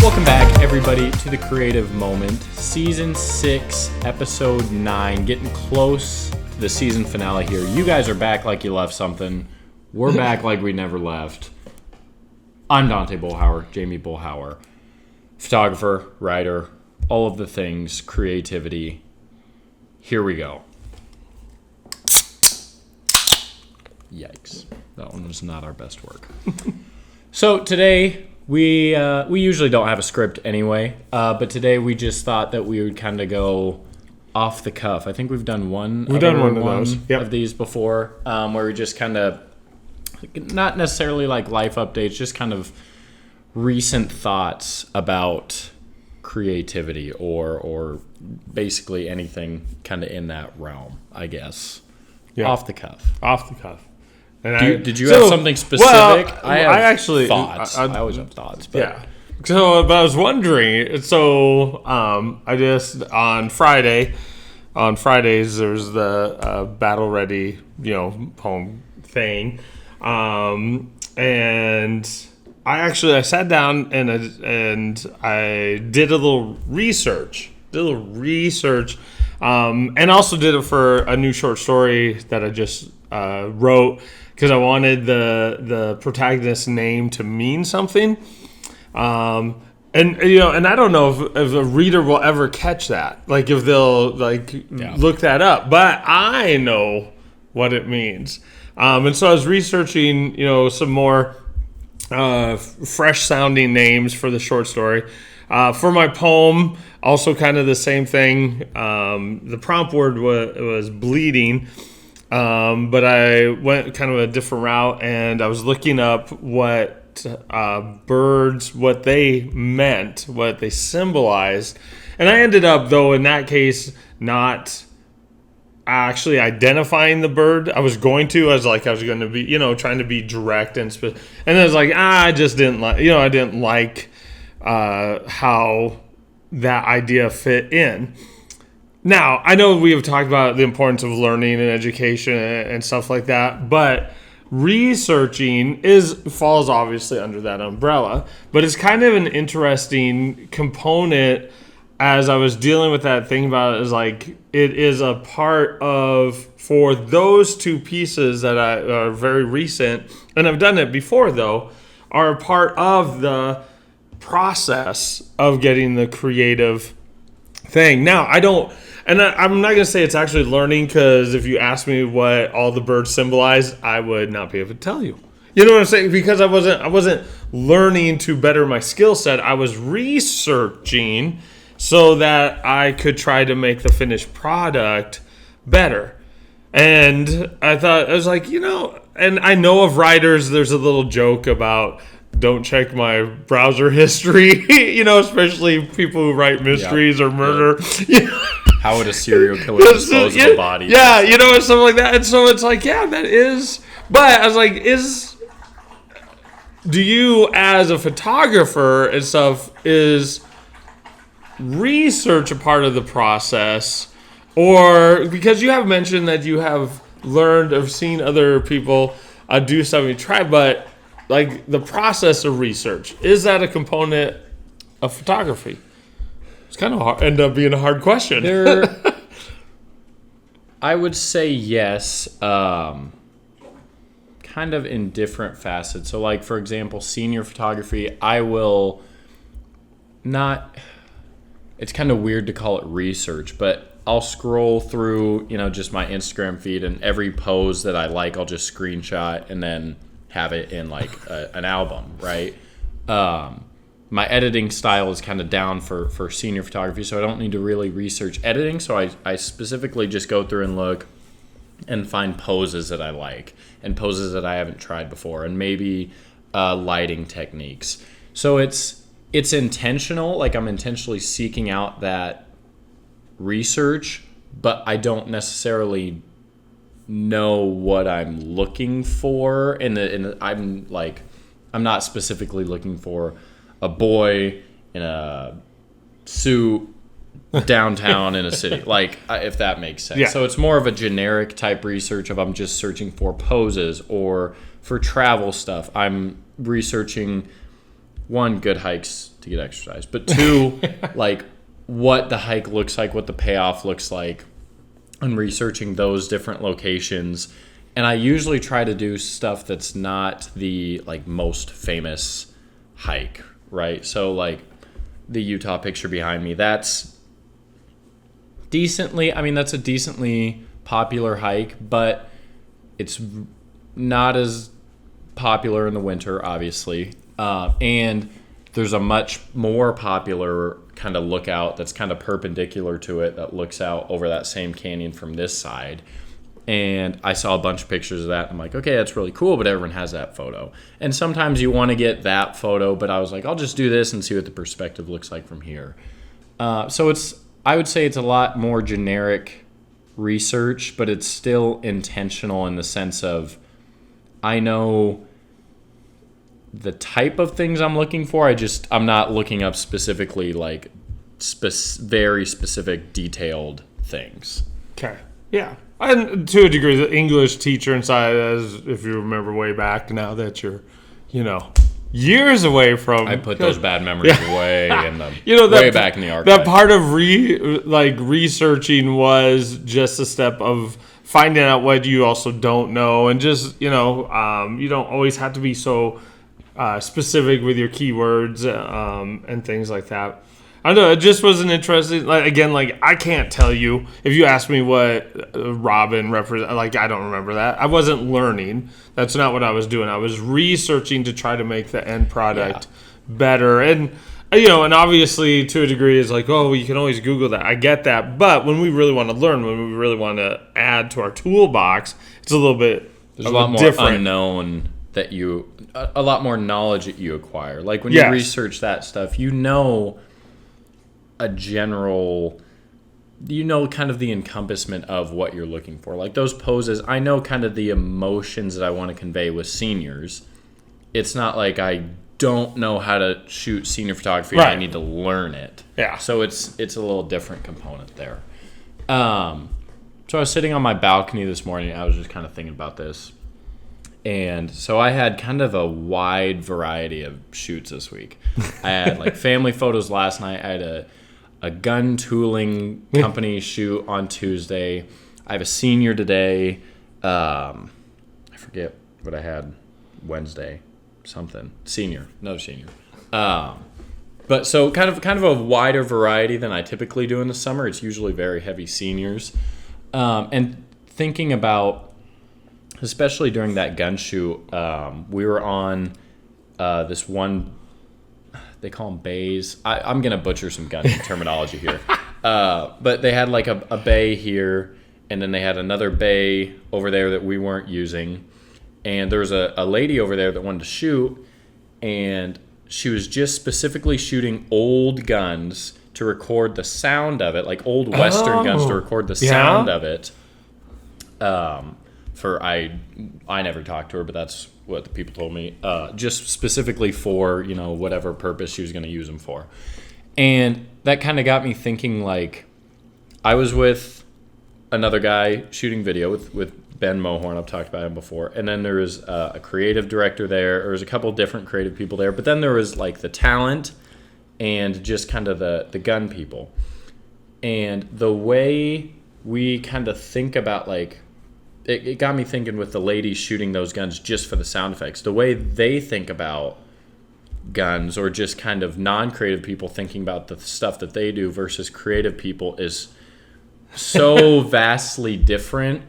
Welcome back, everybody, to The Creative Moment, Season 6, Episode 9, getting close to the season finale here. You guys are back like you left something. We're back like we never left. I'm Dante Bullhauer, Jamie Bullhauer, photographer, writer, all of the things, creativity. Here we go. Yikes. That one was not our best work. So today... We usually don't have a script anyway, but today we just thought that we would kind of go off the cuff. I think we've done one of those of these before, where we just kind of, not necessarily like life updates, just kind of recent thoughts about creativity or basically anything kind of in that realm, I guess. Yeah. Off the cuff. And did you have something specific? Well, I actually thoughts. I always have thoughts. But. Yeah. But I was wondering. So I just on Fridays there's the battle ready, poem thing, and I sat down and I did a little research. And also did it for a new short story that I just wrote. Because I wanted the protagonist's name to mean something, and I don't know if a reader will ever catch that, like if they'll look that up. But I know what it means, and so I was researching, some more fresh sounding names for the short story. For my poem, also kind of the same thing. The prompt word was bleeding. But I went kind of a different route, and I was looking up what birds, what they meant, what they symbolized. And I ended up, though, in that case, not actually identifying the bird. I was going to be, trying to be direct and specific. And I was like, I just didn't like, I didn't like how that idea fit in. Now, I know we have talked about the importance of learning and education and stuff like that, but researching falls obviously under that umbrella, but it's kind of an interesting component as I was dealing with that thing about it, is like it is a part of, for those two pieces that are very recent, and I've done it before though, are a part of the process of getting the creative thing. Now, I'm not going to say it's actually learning, because if you ask me what all the birds symbolize, I would not be able to tell you. You know what I'm saying? Because I wasn't learning to better my skill set. I was researching so that I could try to make the finished product better. And I thought, I was like, and I know of writers, there's a little joke about, don't check my browser history, especially people who write mysteries or murder. Yep. How would a serial killer dispose of a body? Yeah, and stuff like that. And so it's like, yeah, that is. But I was like, do you, as a photographer and stuff, is research a part of the process? Or, because you have mentioned that you have learned or seen other people do something you try, but like the process of research, is that a component of photography? It's kind of hard, end up being a hard question. I would say yes, kind of in different facets. So like, for example, senior photography, I will not, it's kind of weird to call it research, but I'll scroll through, just my Instagram feed, and every pose that I like, I'll just screenshot and then have it in like an album, right? My editing style is kind of down for senior photography, so I don't need to really research editing. So I specifically just go through and look and find poses that I like and poses that I haven't tried before, and maybe lighting techniques. So it's intentional, like I'm intentionally seeking out that research, but I don't necessarily know what I'm looking for. And I'm not specifically looking for a boy in a suit downtown in a city, if that makes sense. Yeah. So it's more of a generic type research of, I'm just searching for poses, or for travel stuff, I'm researching one, good hikes to get exercise, but two, like what the hike looks like, what the payoff looks like, and researching those different locations. And I usually try to do stuff that's not the like most famous hike, right? So like the Utah picture behind me, that's a decently popular hike, but it's not as popular in the winter, obviously. And there's a much more popular kind of lookout that's kind of perpendicular to it that looks out over that same canyon from this side. And I saw a bunch of pictures of that. I'm like, okay, that's really cool, but everyone has that photo. And sometimes you want to get that photo, but I was like, I'll just do this and see what the perspective looks like from here. So I would say it's a lot more generic research, but it's still intentional in the sense of I know the type of things I'm looking for. I'm not looking up specifically like very specific detailed things. Okay. Yeah. And to a degree, the English teacher inside, as if you remember way back now that you're, years away from. I put those bad memories way in the way back in the archive. That part of researching was just a step of finding out what you also don't know, and just you don't always have to be so specific with your keywords and things like that. I don't know. It just was an interesting. I can't tell you if you ask me what Robin represent. I don't remember that. I wasn't learning. That's not what I was doing. I was researching to try to make the end product better. And and obviously to a degree, it's like, oh, you can always Google that. I get that. But when we really want to learn, when we really want to add to our toolbox, it's a little bit. There's a lot more unknown that a lot more knowledge that you acquire. Like when you research that stuff, a general, kind of the encompassment of what you're looking for. Like those poses, I know kind of the emotions that I want to convey with seniors. It's not like I don't know how to shoot senior photography and I need to learn it. Yeah. So it's a little different component there. So I was sitting on my balcony this morning. I was just kind of thinking about this. And so I had kind of a wide variety of shoots this week. I had like family photos last night. I had a gun tooling company shoot on Tuesday. I have a senior today. I forget what I had Wednesday. Another senior. But so kind of a wider variety than I typically do in the summer. It's usually very heavy seniors. And thinking about, especially during that gun shoot, we were on this one. They call them bays. I'm going to butcher some gun terminology here. But they had like a bay here, and then they had another bay over there that we weren't using. And there was a lady over there that wanted to shoot, and she was just specifically shooting old guns to record the sound of it, like old Western guns to record the sound of it. I never talked to her, but that's what the people told me. Just specifically for whatever purpose she was going to use them for, and that kind of got me thinking. Like, I was with another guy shooting video with Ben Mohorn. I've talked about him before, and then there was a creative director there. There was a couple different creative people there, but then there was like the talent and just kind of the gun people, and the way we kind of think about like. It got me thinking with the ladies shooting those guns just for the sound effects. The way they think about guns, or just kind of non-creative people thinking about the stuff that they do versus creative people, is so vastly different.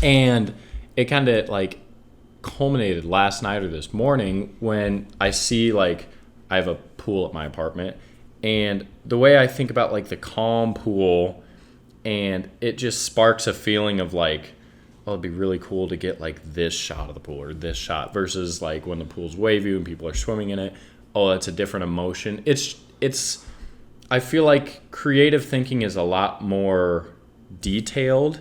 And it kind of like culminated last night or this morning when I see like I have a pool at my apartment, and the way I think about like the calm pool, and it just sparks a feeling of like, oh, it'd be really cool to get like this shot of the pool or this shot, versus like when the pool's wavy and people are swimming in it. Oh, that's a different emotion. It's I feel like creative thinking is a lot more detailed,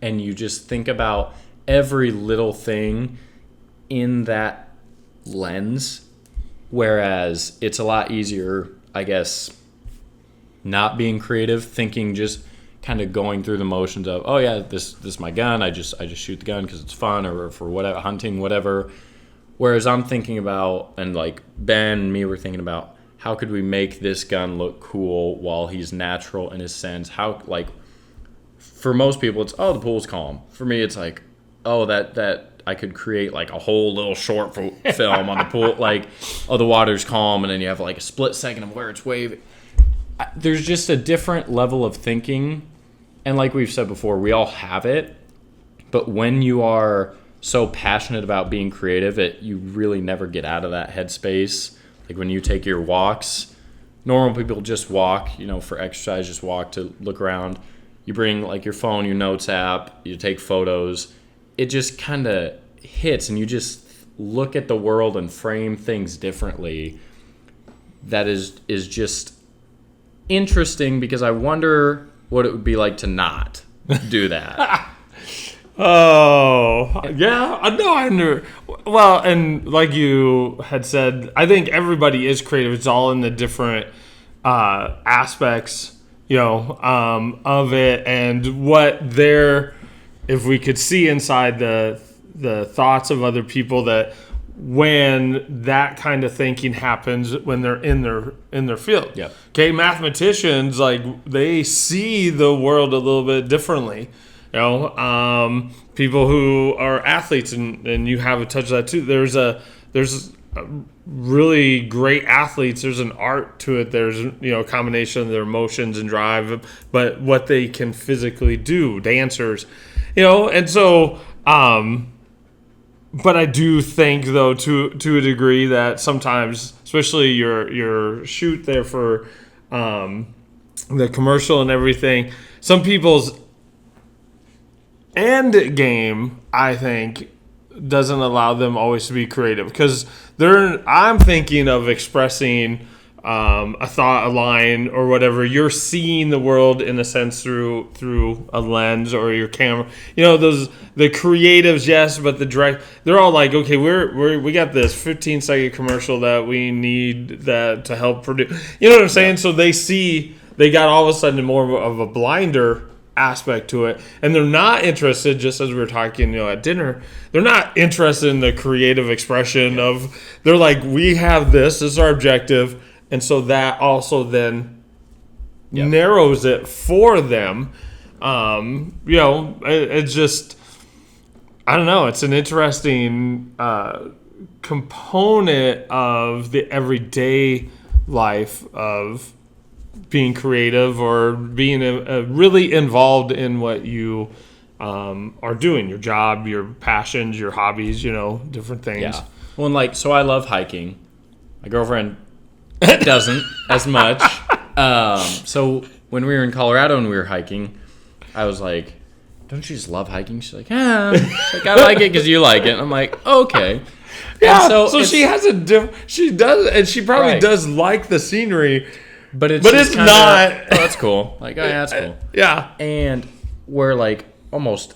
and you just think about every little thing in that lens, whereas it's a lot easier, I guess, not being creative, thinking just kind of going through the motions of, oh yeah, this is my gun. I just shoot the gun because it's fun, or for whatever, hunting, whatever. Whereas I'm thinking about, and like Ben and me were thinking about, how could we make this gun look cool while he's natural in his sense? How, like, for most people, it's, oh, the pool's calm. For me, it's like, oh, that I could create like a whole little short film on the pool. Like, oh, the water's calm, and then you have like a split second of where it's waving. There's just a different level of thinking. And like we've said before, we all have it. But when you are so passionate about being creative, you really never get out of that headspace. Like when you take your walks, normal people just walk, for exercise, just walk to look around. You bring like your phone, your notes app, you take photos. It just kind of hits, and you just look at the world and frame things differently. That is just interesting, because I wonder what it would be like to not do that. Oh, yeah. No, I knew. Well, and like you had said, I think everybody is creative. It's all in the different aspects, of it, and what if we could see inside the thoughts of other people, that when that kind of thinking happens when they're in their field. Yep. Okay, mathematicians, like, they see the world a little bit differently. People who are athletes, and you have a touch of that too. There's a really great athletes. There's an art to it. There's a combination of their emotions and drive, but what they can physically do. Dancers, and so. But I do think, though, to a degree, that sometimes, especially your shoot there for the commercial and everything, some people's end game, I think, doesn't allow them always to be creative, because I'm thinking of expressing a thought, a line, or whatever. You're seeing the world in a sense through a lens or your camera. The creatives, yes, but the direct, they're all like, okay, we got this 15-second commercial that we need that to help produce. You know what I'm saying? Yeah. So they got all of a sudden more of a blinder aspect to it, and they're not interested, just as we were talking at dinner, they're not interested in the creative expression of, they're like, we have this is our objective, and so that also then narrows it for them. It's just, I don't know, it's an interesting component of the everyday life of being creative, or being really involved in what you are doing, your job, your passions, your hobbies, different things. Yeah. Well, so I love hiking. My girlfriend doesn't as much. So when we were in Colorado and we were hiking, I was like, don't you just love hiking? She's like, yeah. She's like, I like it because you like it. And I'm like, okay. Yeah. And so she has she does, and she probably does like the scenery. But it's not. Oh, that's cool. Like, oh, yeah, that's cool. Yeah. And we're like almost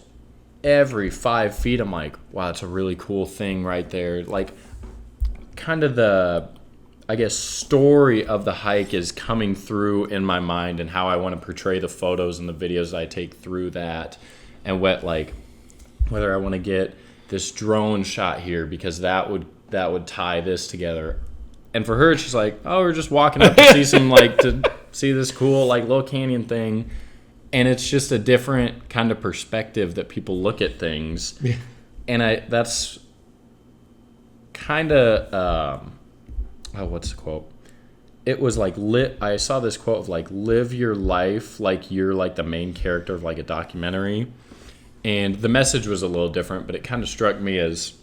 every 5 feet, I'm like, wow, that's a really cool thing right there. Like, kind of the, I guess, story of the hike is coming through in my mind, and how I want to portray the photos and the videos I take through that, and whether I want to get this drone shot here because that would tie this together. And for her, she's like, oh, we're just walking up to see to see this cool, little canyon thing. And it's just a different kind of perspective that people look at things. Yeah. And that's kind of, what's the quote? It was I saw this quote of live your life like you're the main character of a documentary. And the message was a little different, but it kind of struck me as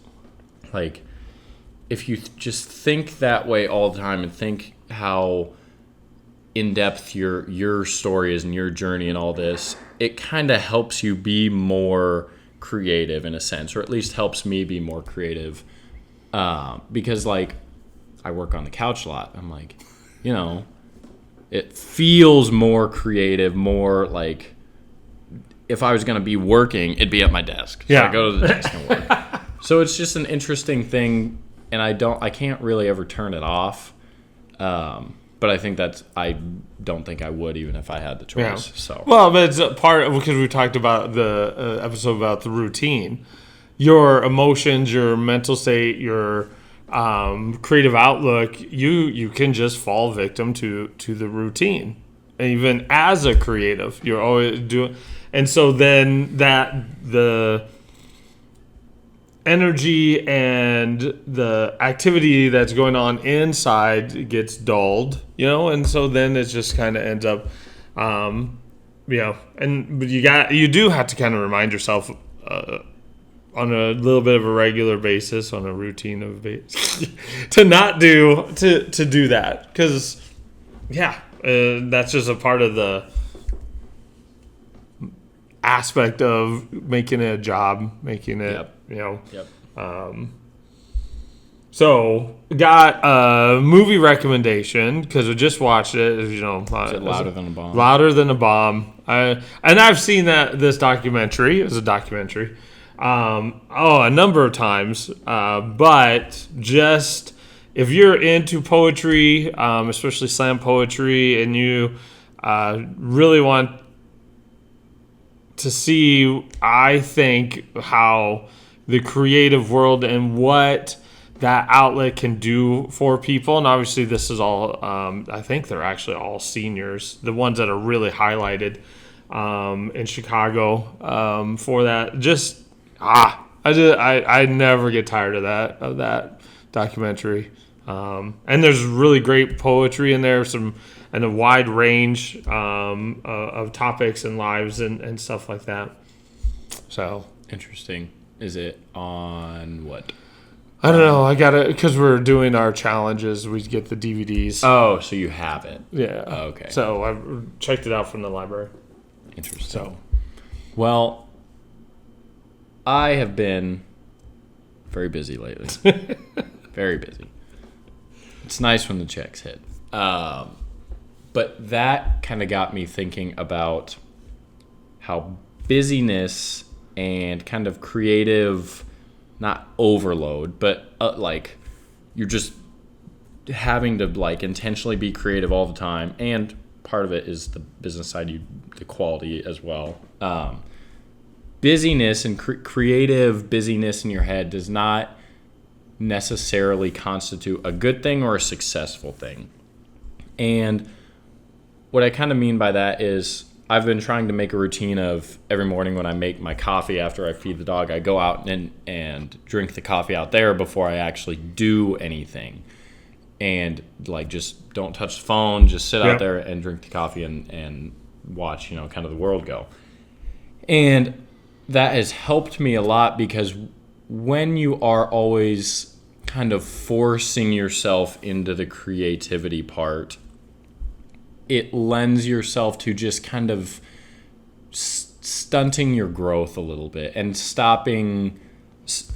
if you just think that way all the time, and think how in-depth your story is and your journey and all this, it kind of helps you be more creative in a sense, or at least helps me be more creative. Because I work on the couch a lot. I'm like, it feels more creative, more if I was going to be working, it'd be at my desk. So I go to the desk and work. So it's just an interesting thing. And I can't really ever turn it off, but I think I don't think I would, even if I had the choice. Yeah. So well, but it's a part of, because we talked about the episode about the routine. your emotions, your mental state, your creative outlook, you can just fall victim to the routine. And even as a creative, you're always doing, and so then the energy and the activity that's going on inside gets dulled, and so then it just kind of ends up, but you do have to kind of remind yourself on a little bit of a regular basis, on a routine of basis, to not do that, because that's just a part of the aspect of making it a job, making it, So, got a movie recommendation because I just watched it. Is it Louder Than a Bomb? Louder Than a Bomb. And I've seen this documentary. It was a documentary. A number of times. But just if you're into poetry, especially slam poetry, and you really want to see, I think, how the creative world and what that outlet can do for people. And obviously this is all, I think they're actually all seniors, the ones that are really highlighted in Chicago for that. I never get tired of that documentary. And there's really great poetry in there, and a wide range of topics and lives and stuff like that. So interesting. Is it on what? I don't know. I got it because we're doing our challenges. We get the DVDs. Oh, so you have it? Yeah. Oh, okay. So I checked it out from the library. Interesting. So, well, I have been very busy lately. Very busy. It's nice when the checks hit. But that kind of got me thinking about how busyness and kind of creative, not overload, but like you're just having to like intentionally be creative all the time. And part of it is the business side, the quality as well. Busyness and creative busyness in your head does not necessarily constitute a good thing or a successful thing. And what I kind of mean by that is I've been trying to make a routine of every morning when I make my coffee after I feed the dog, I go out and drink the coffee out there before I actually do anything. And like just don't touch the phone, just sit out there and drink the coffee and watch, kind of the world go. And that has helped me a lot because when you are always kind of forcing yourself into the creativity part, it lends yourself to just kind of stunting your growth a little bit and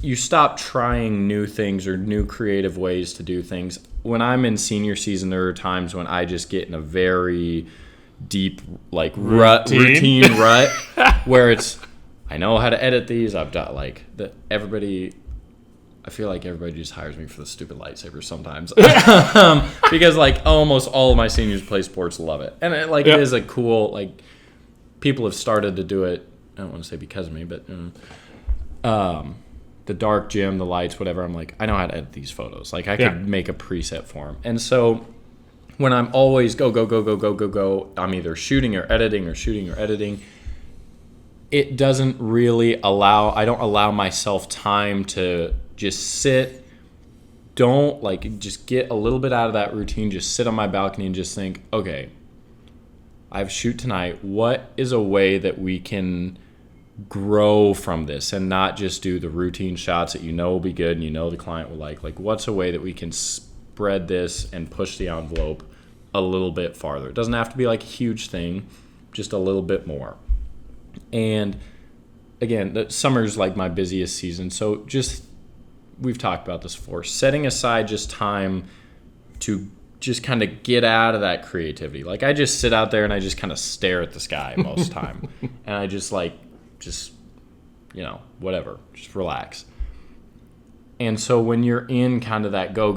you stop trying new things or new creative ways to do things. When I'm in senior season, there are times when I just get in a very deep like routine rut where it's, I know how to edit these. I've done I feel like everybody just hires me for the stupid lightsaber sometimes because like almost all of my seniors play sports, love it. And it it is a cool, like people have started to do it. I don't want to say because of me, but the dark gym, the lights, whatever. I'm like, I know how to edit these photos. Like I could make a preset for them. And so when I'm always go, I'm either shooting or editing. It doesn't really I don't allow myself time to just sit, just get a little bit out of that routine, just sit on my balcony and just think, okay, I have a shoot tonight. What is a way that we can grow from this and not just do the routine shots that will be good and the client will like? Like, what's a way that we can spread this and push the envelope a little bit farther? It doesn't have to be like a huge thing, just a little bit more. And again, the summer's like my busiest season. So we've talked about this before, setting aside just time to just kind of get out of that creativity. Like I just sit out there and I just kind of stare at the sky most of the time. And I just whatever, just relax. And so when you're in kind of that go,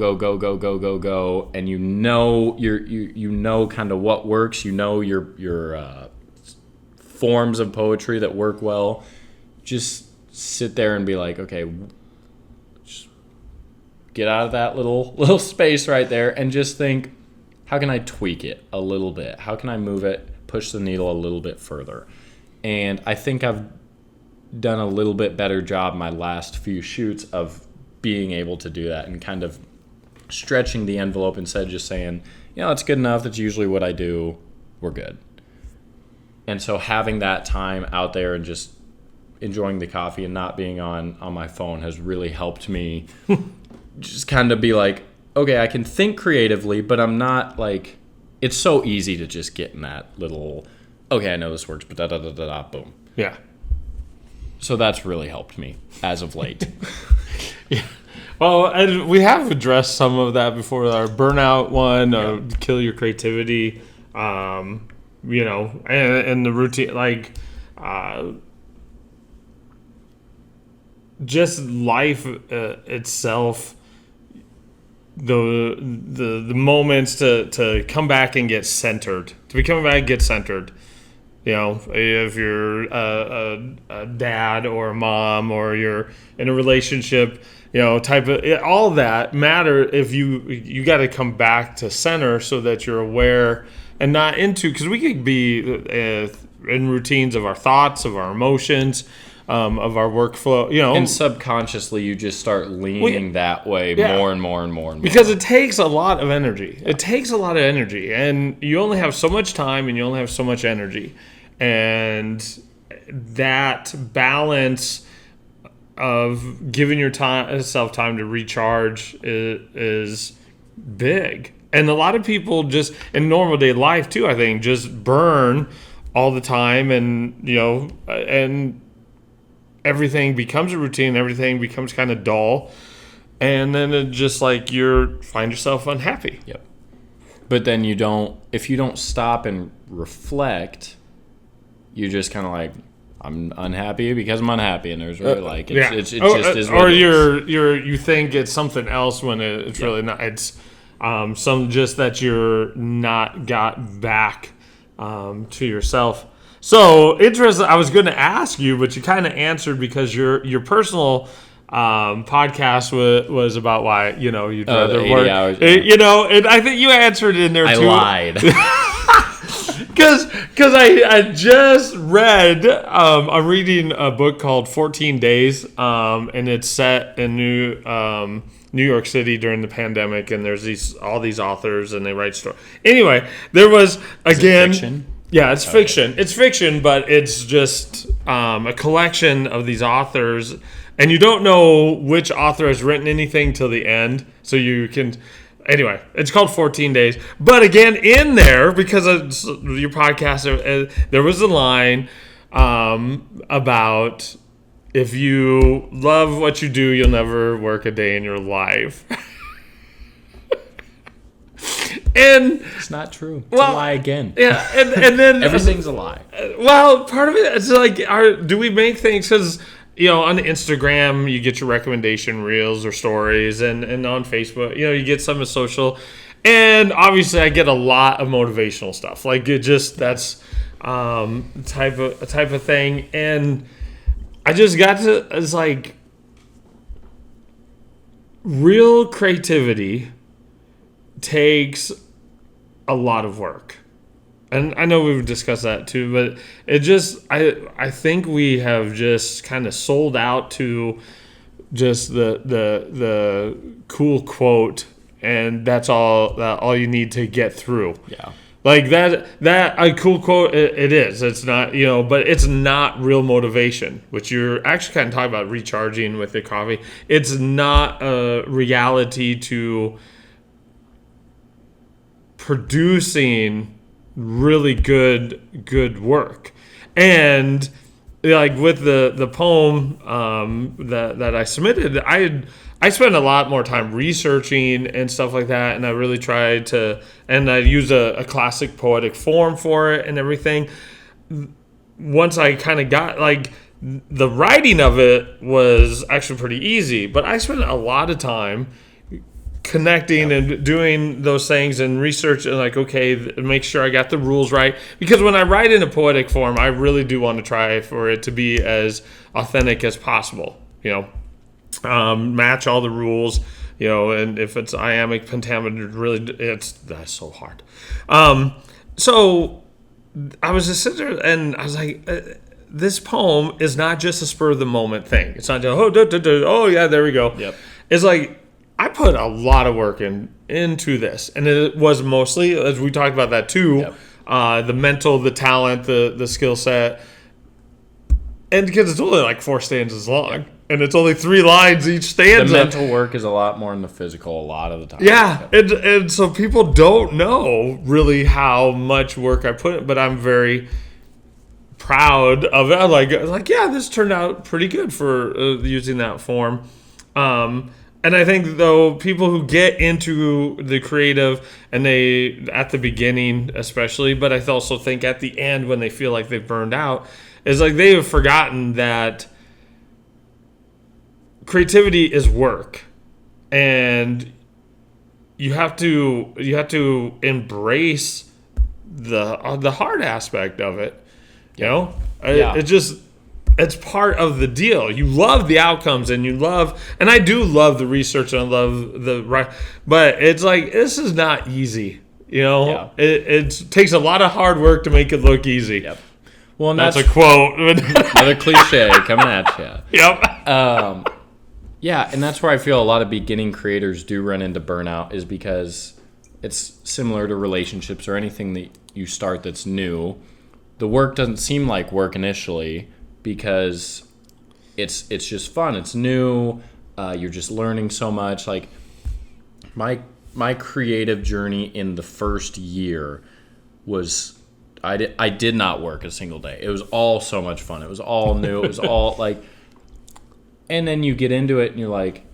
and you're kind of what works, your forms of poetry that work well, just sit there and be like, okay, just get out of that little space right there and just think, how can I tweak it a little bit? How can I move it, push the needle a little bit further? And I think I've done a little bit better job my last few shoots of being able to do that and kind of stretching the envelope instead of just saying, it's good enough. That's usually what I do. We're good. And so having that time out there and just enjoying the coffee and not being on my phone has really helped me just kind of be like, okay, I can think creatively, but I'm not like, it's so easy to just get in that little, okay, I know this works, but da-da-da-da-da, boom. Yeah. So that's really helped me as of late. Yeah. Well, and we have addressed some of that before, our burnout one, kill your creativity, and the routine, like, just life itself, the moments to come back and get centered, if you're a dad or a mom or you're in a relationship, type of, all that matter. If you got to come back to center so that you're aware and not into, because we could be in routines of our thoughts, of our emotions, of our workflow, and subconsciously you just start leaning that way more and more and more and more. Because it takes a lot of energy. It takes a lot of energy, and you only have so much time and you only have so much energy. And that balance of giving yourself time to recharge is big. And a lot of people just in normal day life too, I think, just burn all the time, and and everything becomes a routine, everything becomes kind of dull, and then it just like find yourself unhappy. Yep. But then if you don't stop and reflect, you just kind of like, I'm unhappy because I'm unhappy, and there's really it just is. Or you think it's something else when it's really not. It's some just that you're not got back to yourself. So interesting. I was going to ask you, but you kind of answered, because your personal podcast was about why you'd rather work. Hours, and I think you answered in there too. I lied. Because I just read, I'm reading a book called 14 Days, and it's set in New York City during the pandemic, and there's all these authors, and they write stories. Anyway, there was, again... Is it fiction? Yeah, it's fiction. It's fiction, but it's just a collection of these authors, and you don't know which author has written anything till the end, so you can... Anyway, it's called 14 Days. But again, in there, because of your podcast, there was a line about, if you love what you do, you'll never work a day in your life. And it's not true. It's a lie again. Yeah, and then... Everything's a lie. Well, part of it is like, do we make things... Because... on Instagram, you get your recommendation reels or stories, and on Facebook, you get some of social, and obviously I get a lot of motivational stuff. Like that's type of thing, and I just got to, it's like, real creativity takes a lot of work. And I know we've discussed that too, but it just, I think we have just kind of sold out to just the cool quote, and that's all you need to get through. Yeah. Like that a cool quote, it is. It's not, but it's not real motivation, which you're actually kind of talking about recharging with the coffee. It's not a reality to producing really good work. And like with the poem that I submitted, I spent a lot more time researching and stuff like that, and I really tried to, and I used a classic poetic form for it and everything. Once I kind of got, like, the writing of it was actually pretty easy, but I spent a lot of time connecting and doing those things and research and like, okay, make sure I got the rules right. Because when I write in a poetic form, I really do want to try for it to be as authentic as possible, match all the rules, and if it's iambic, pentameter, really, that's so hard. So I was just sitting there and I was like, this poem is not just a spur of the moment thing. It's not just, oh yeah, there we go. Yep. It's like, I put a lot of work into this, and it was mostly, as we talked about that too, the mental, the talent, the skill set, and because it's only like 4 stanzas long, and it's only 3 lines each stanza. The mental work is a lot more than the physical a lot of the time. Yeah, and so people don't know really how much work I put in, but I'm very proud of it. I'm like, yeah, this turned out pretty good for using that form. And I think, though, people who get into the creative, and they, at the beginning especially, but I also think at the end when they feel like they've burned out, is like they have forgotten that creativity is work. And you have to embrace the hard aspect of it. Yeah. It's part of the deal. You love the outcomes, and I do love the research, and I love but it's like, this is not easy. Yeah. It takes a lot of hard work to make it look easy. Yep. Well, and that's a quote. Another cliche coming at you. Yep. Yeah, and that's where I feel a lot of beginning creators do run into burnout, is because it's similar to relationships or anything that you start that's new. The work doesn't seem like work initially, because it's just fun. It's new. You're just learning so much. Like my creative journey in the first year was, I did not work a single day. It was all so much fun. It was all new. It was all like, and then you get into it and you're like,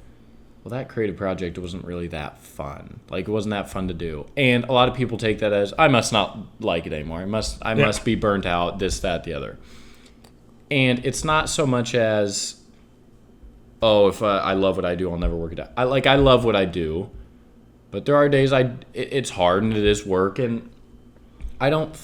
well, that creative project wasn't really that fun. Like, it wasn't that fun to do. And a lot of people take that as, I must not like it anymore. I must be burnt out, this, that, the other. And it's not so much as, oh, if I love what I do, I'll never work it out. I love what I do, but there are days it's hard and it is work, and and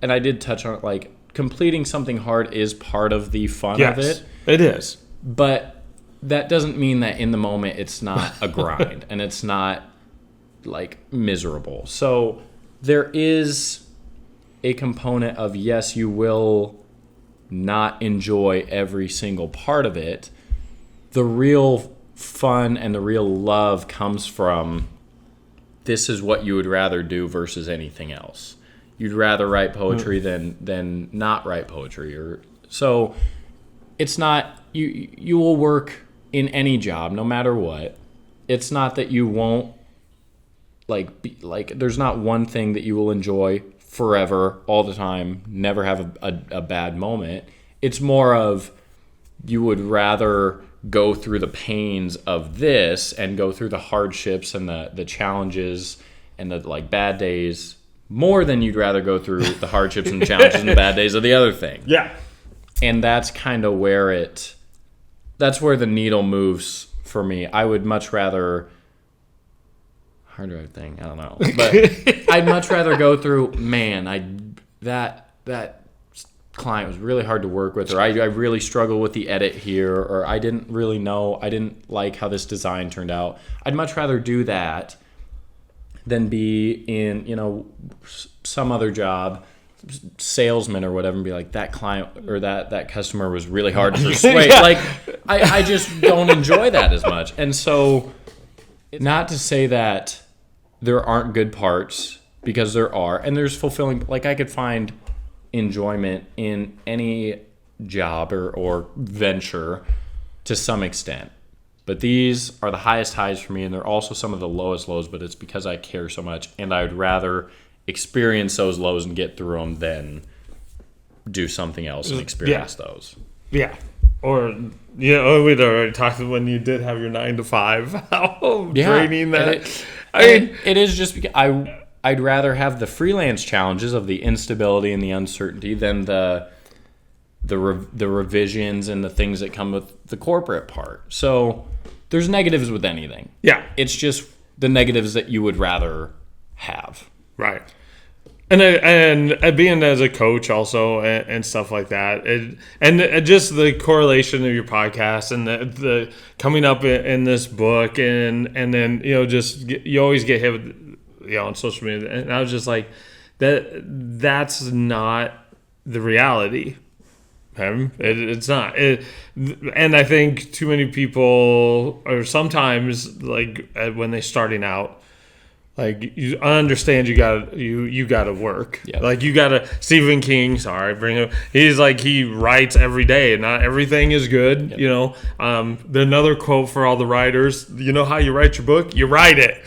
I did touch on it, like, completing something hard is part of the fun of it. It is. But that doesn't mean that in the moment it's not a grind and it's not, like, miserable. So there is a component of, yes, you will not enjoy every single part of it. The real fun and the real love comes from, this is what you would rather do versus anything else. You'd rather write poetry than not write poetry, or so. It's not, you will work in any job no matter what. It's not that you won't there's not one thing that you will enjoy forever, all the time, never have a bad moment. It's more of, you would rather go through the pains of this and go through the hardships and the challenges and the, like, bad days more than you'd rather go through the hardships and challenges and the bad days of the other thing. Yeah. And that's kind of where that's where the needle moves for me. I would much rather, harder thing, I don't know, but I'd much rather go through, that client was really hard to work with, or I really struggled with the edit here, or I didn't like how this design turned out. I'd much rather do that than be in, some other job, salesman or whatever, and be like, that client or that customer was really hard to persuade. Yeah. Like, I just don't enjoy that as much. And so, not to say that there aren't good parts, because there are, and there's fulfilling, like, I could find enjoyment in any job or venture to some extent. But these are the highest highs for me, and they're also some of the lowest lows, but it's because I care so much, and I would rather experience those lows and get through them than do something else and experience those. Yeah. Or, we'd already talked when you did have your 9 to 5, how draining that. It is just because I'd rather have the freelance challenges of the instability and the uncertainty than the revisions and the things that come with the corporate part. So there's negatives with anything. Yeah. It's just the negatives that you would rather have. Right. And being as a coach also and stuff like that, and just the correlation of your podcast and the coming up in this book and then just you always get hit with on social media, and I was just like that's not the reality. It's not. And I think too many people, or sometimes like when they're starting out. Like I understand you gotta work. Yep. Like you gotta Stephen King. Sorry, bring him. He's like he writes every day, and not everything is good. Yep. Another quote for all the writers. You know how you write your book? You write it.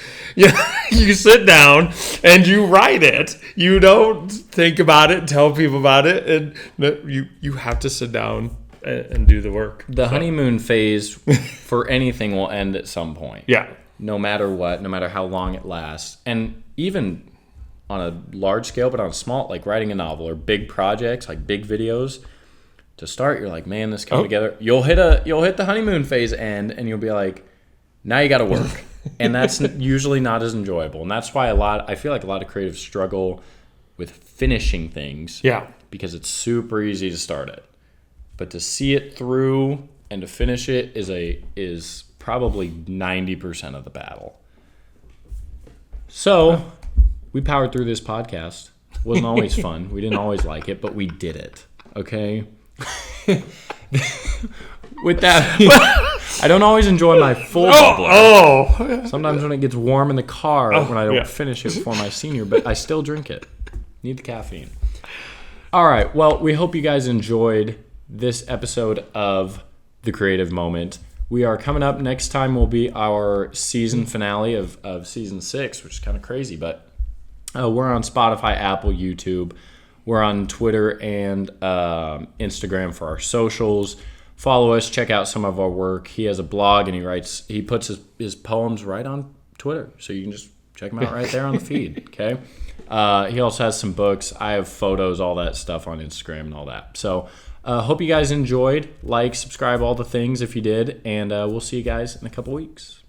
You sit down and you write it. You don't think about it, tell people about it, and you have to sit down and do the work. The honeymoon phase for anything will end at some point. Yeah. No matter what, no matter how long it lasts. And even on a large scale, but on a small, like writing a novel or big projects, like big videos, to start, you're like, man, this coming together. You'll hit the honeymoon phase end, and you'll be like, now you got to work. And that's usually not as enjoyable. And that's why I feel like a lot of creatives struggle with finishing things. Yeah. Because it's super easy to start it. But to see it through and to finish it is probably 90% of the battle. So, we powered through this podcast. It wasn't always fun. We didn't always like it, but we did it. Okay? With that, I don't always enjoy my full bubbler. Sometimes when it gets warm in the car, when I don't finish it before my senior, but I still drink it. Need the caffeine. All right. Well, we hope you guys enjoyed this episode of The Creative Moment. We are coming up. Next time will be our season finale of season 6, which is kind of crazy. But we're on Spotify, Apple, YouTube. We're on Twitter and Instagram for our socials. Follow us. Check out some of our work. He has a blog, and he puts his poems right on Twitter. So you can just check them out right there on the feed. Okay. He also has some books. I have photos, all that stuff on Instagram and all that. So hope you guys enjoyed. Like, subscribe, all the things if you did. And we'll see you guys in a couple weeks.